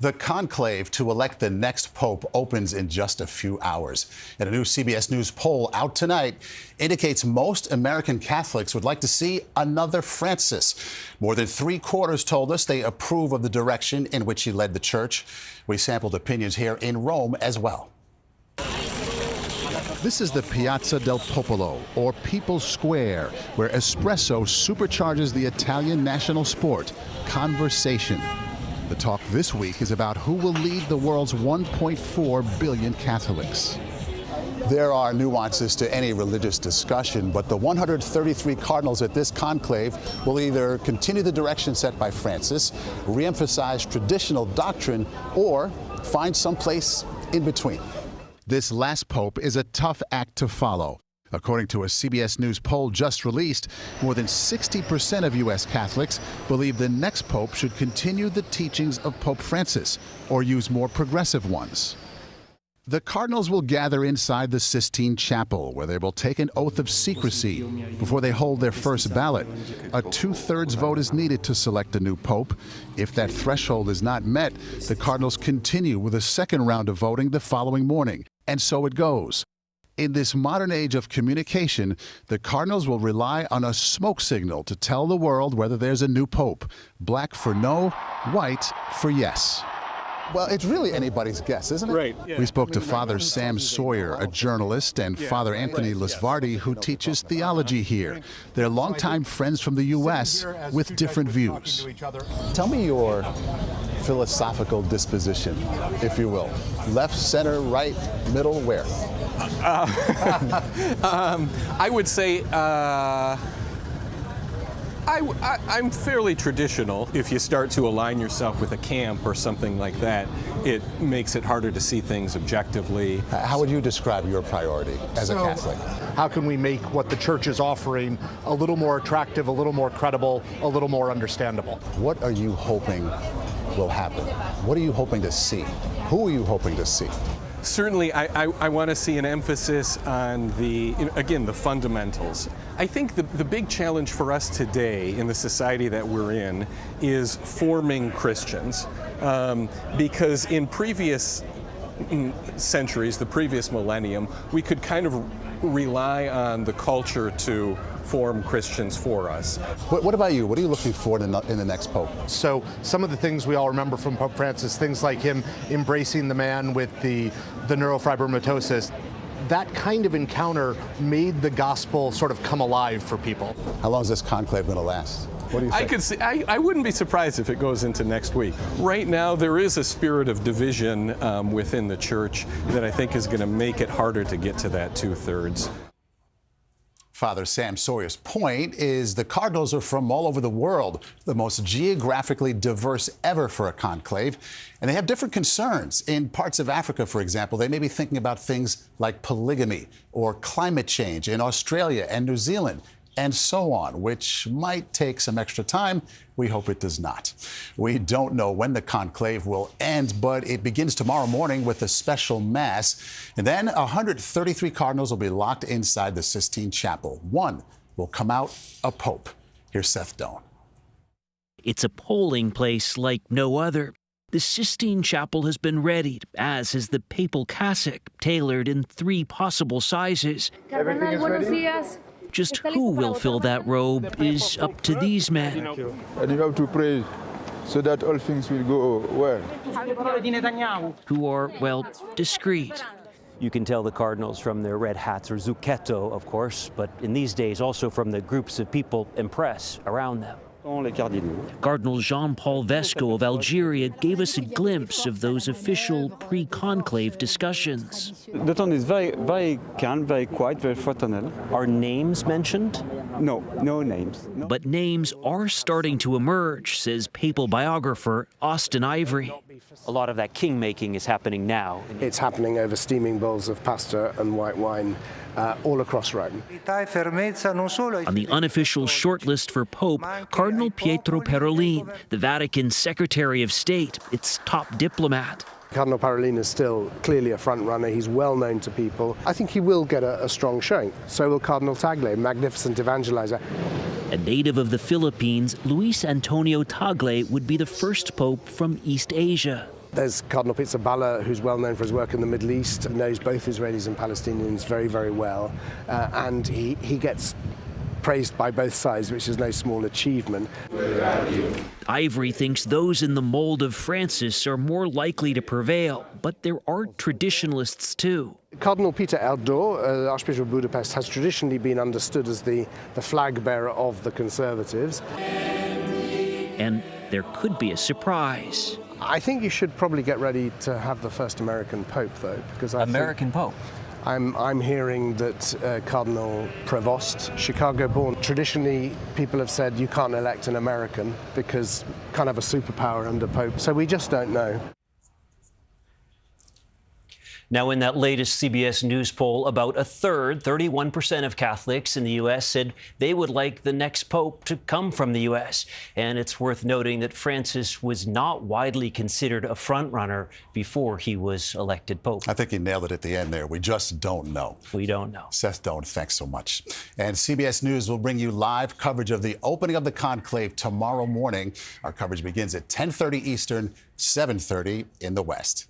The conclave to elect the next pope opens in just a few hours. And a new CBS News poll out tonight indicates most American Catholics would like to see another Francis. More than three-quarters told us they approve of the direction in which he led the church. We sampled opinions here in Rome as well. This is the Piazza del Popolo, or People's Square, where espresso supercharges the Italian national sport, conversation. The talk this week is about who will lead the world's 1.4 billion Catholics. There are nuances to any religious discussion, but the 133 cardinals at this conclave will either continue the direction set by Francis, reemphasize traditional doctrine, or find some place in between. This last pope is a tough act to follow. According to a CBS News poll just released, more than 60% of U.S. Catholics believe the next pope should continue the teachings of Pope Francis or use more progressive ones. The cardinals will gather inside the Sistine Chapel, where they will take an oath of secrecy before they hold their first ballot. A two-thirds vote is needed to select a new pope. If that threshold is not met, the cardinals continue with a second round of voting the following morning. And so it goes. In this modern age of communication, the cardinals will rely on a smoke signal to tell the world whether there's a new pope. Black for no, white for yes. Well, it's really anybody's guess, isn't it? Right. Yeah. We spoke to Father Sam Sawyer, a journalist, and Father Anthony Lasvardi, who teaches theology here. They're longtime friends from the U.S. with different views. Tell me your philosophical disposition, if you will. Left, center, right, middle, where? I would say I'm fairly traditional. If you start to align yourself with a camp or something like that, it makes it harder to see things objectively. How would you describe your priority as a Catholic? How can we make what the church is offering a little more attractive, a little more credible, a little more understandable? What are you hoping will happen? What are you hoping to see? Who are you hoping to see? Certainly, I want to see an emphasis on the fundamentals. I think the big challenge for us today in the society that we're in is forming Christians. Because in previous centuries, the previous millennium, we could kind of rely on the culture to form Christians for us. What about you? What are you looking for in the next pope? So some of the things we all remember from Pope Francis, things like him embracing the man with the neurofibromatosis, that kind of encounter made the gospel sort of come alive for people. How long is this conclave going to last? What do you think? I wouldn't be surprised if it goes into next week. Right now, there is a spirit of division within the church that I think is going to make it harder to get to that two-thirds. Father Sam Sawyer's point is the cardinals are from all over the world, the most geographically diverse ever for a conclave, and they have different concerns. In parts of Africa, for example, they may be thinking about things like polygamy or climate change in Australia and New Zealand, and so on, which might take some extra time. We hope it does not. We don't know when the conclave will end, but it begins tomorrow morning with a special mass. And then 133 cardinals will be locked inside the Sistine Chapel. One will come out a pope. Here's Seth Doane. It's a polling place like no other. The Sistine Chapel has been readied, as has the papal cassock, tailored in 3 possible sizes. Everything is ready? Just who will fill that robe is up to these men. And you have to pray so that all things will go well. Who are, well, discreet. You can tell the cardinals from their red hats, or zucchetto, of course, but in these days also from the groups of people and press around them. Cardinal Jean-Paul Vesco of Algeria gave us a glimpse of those official pre-conclave discussions. The tone is very calm, very quiet, very fraternal. Are names mentioned? No names. No. But names are starting to emerge, says papal biographer Austin Ivory. A lot of that king-making is happening now. It's happening over steaming bowls of pasta and white wine all across Rome. On the unofficial shortlist for Pope, Cardinal Pietro Parolin, the Vatican Secretary of State, its top diplomat. Cardinal Parolin is still clearly a front runner. He's well known to people. I think he will get a strong showing. So will Cardinal Tagle, magnificent evangelizer. A native of the Philippines, Luis Antonio Tagle would be the first pope from East Asia. There's Cardinal Pizzaballa, who's well known for his work in the Middle East, knows both Israelis and Palestinians very, very well, and he gets praised by both sides, which is no small achievement. Ivory thinks those in the mold of Francis are more likely to prevail, but there are traditionalists too. Cardinal Peter Erdo, Archbishop of Budapest, has traditionally been understood as the flag bearer of the Conservatives. And there could be a surprise. I think you should probably get ready to have the first American Pope, though, because American Pope? I'm hearing that Cardinal Prevost, Chicago-born, traditionally people have said you can't elect an American because you can't have a superpower under Pope. So we just don't know. Now, in that latest CBS News poll, about a third, 31% of Catholics in the U.S. said they would like the next pope to come from the U.S. And it's worth noting that Francis was not widely considered a frontrunner before he was elected pope. I think he nailed it at the end there. We just don't know. We don't know. Seth Doane, thanks so much. And CBS News will bring you live coverage of the opening of the conclave tomorrow morning. Our coverage begins at 10:30 Eastern, 7:30 in the West.